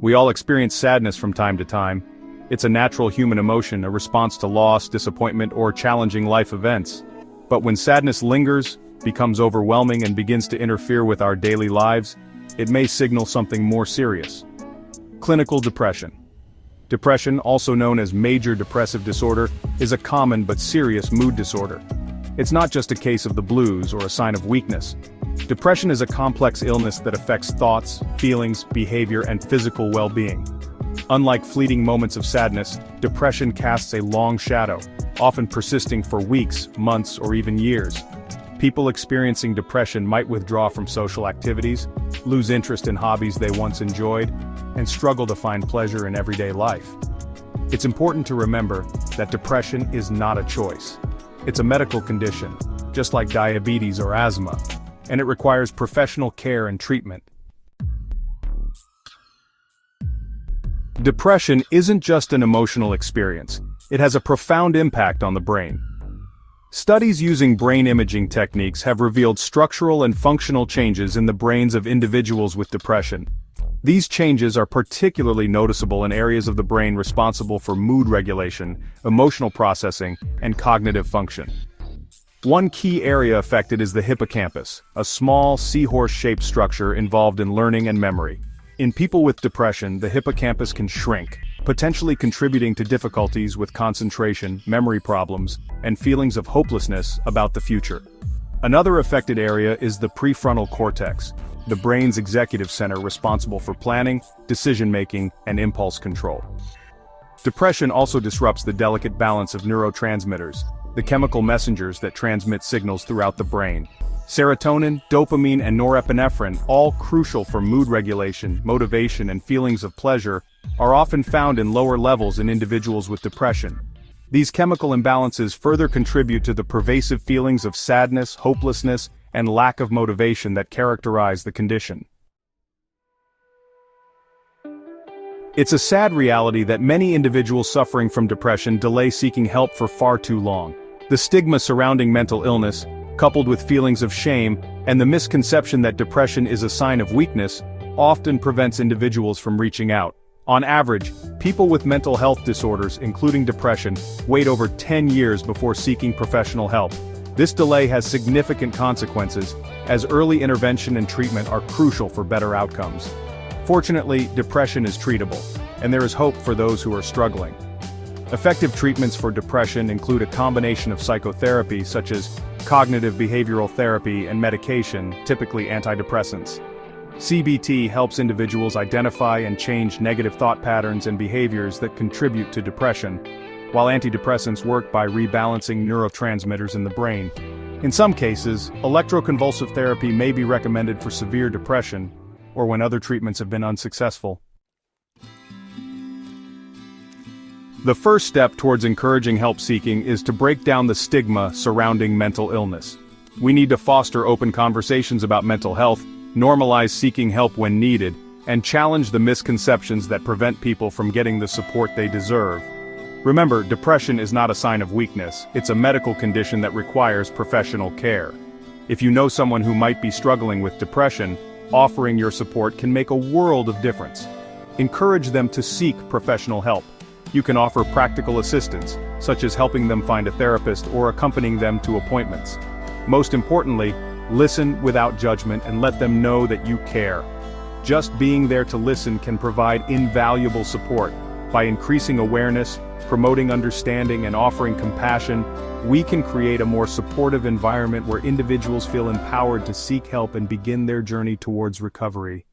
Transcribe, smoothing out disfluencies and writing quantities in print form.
We all experience sadness from time to time. It's a natural human emotion, a response to loss, disappointment, or challenging life events. But when sadness lingers, becomes overwhelming and begins to interfere with our daily lives, it may signal something more serious. Clinical depression. Depression, also known as major depressive disorder, is a common but serious mood disorder. It's not just a case of the blues or a sign of weakness. Depression is a complex illness that affects thoughts, feelings, behavior, and physical well-being. Unlike fleeting moments of sadness, depression casts a long shadow, often persisting for weeks, months, or even years. People experiencing depression might withdraw from social activities, lose interest in hobbies they once enjoyed, and struggle to find pleasure in everyday life. It's important to remember that depression is not a choice. It's a medical condition, just like diabetes or asthma, and it requires professional care and treatment. Depression isn't just an emotional experience, it has a profound impact on the brain. Studies using brain imaging techniques have revealed structural and functional changes in the brains of individuals with depression. These changes are particularly noticeable in areas of the brain responsible for mood regulation, emotional processing, and cognitive function. One key area affected is the hippocampus, a small, seahorse-shaped structure involved in learning and memory. In people with depression, the hippocampus can shrink, potentially contributing to difficulties with concentration, memory problems, and feelings of hopelessness about the future. Another affected area is the prefrontal cortex, the brain's executive center responsible for planning, decision-making, and impulse control. Depression also disrupts the delicate balance of neurotransmitters, the chemical messengers that transmit signals throughout the brain. Serotonin, dopamine, and norepinephrine, all crucial for mood regulation, motivation, and feelings of pleasure, are often found in lower levels in individuals with depression. These chemical imbalances further contribute to the pervasive feelings of sadness, hopelessness, and lack of motivation that characterize the condition. It's a sad reality that many individuals suffering from depression delay seeking help for far too long. The stigma surrounding mental illness, coupled with feelings of shame, and the misconception that depression is a sign of weakness, often prevents individuals from reaching out. On average, people with mental health disorders, including depression, wait over 10 years before seeking professional help. This delay has significant consequences, as early intervention and treatment are crucial for better outcomes. Fortunately, depression is treatable, and there is hope for those who are struggling. Effective treatments for depression include a combination of psychotherapy such as cognitive behavioral therapy and medication, typically antidepressants. CBT helps individuals identify and change negative thought patterns and behaviors that contribute to depression, while antidepressants work by rebalancing neurotransmitters in the brain. In some cases, electroconvulsive therapy may be recommended for severe depression, or when other treatments have been unsuccessful. The first step towards encouraging help seeking is to break down the stigma surrounding mental illness. We need to foster open conversations about mental health, normalize seeking help when needed, and challenge the misconceptions that prevent people from getting the support they deserve. Remember, depression is not a sign of weakness, it's a medical condition that requires professional care. If you know someone who might be struggling with depression, offering your support can make a world of difference. Encourage them to seek professional help. You can offer practical assistance, such as helping them find a therapist or accompanying them to appointments. Most importantly, listen without judgment and let them know that you care. Just being there to listen can provide invaluable support. By increasing awareness, promoting understanding, and offering compassion, we can create a more supportive environment where individuals feel empowered to seek help and begin their journey towards recovery.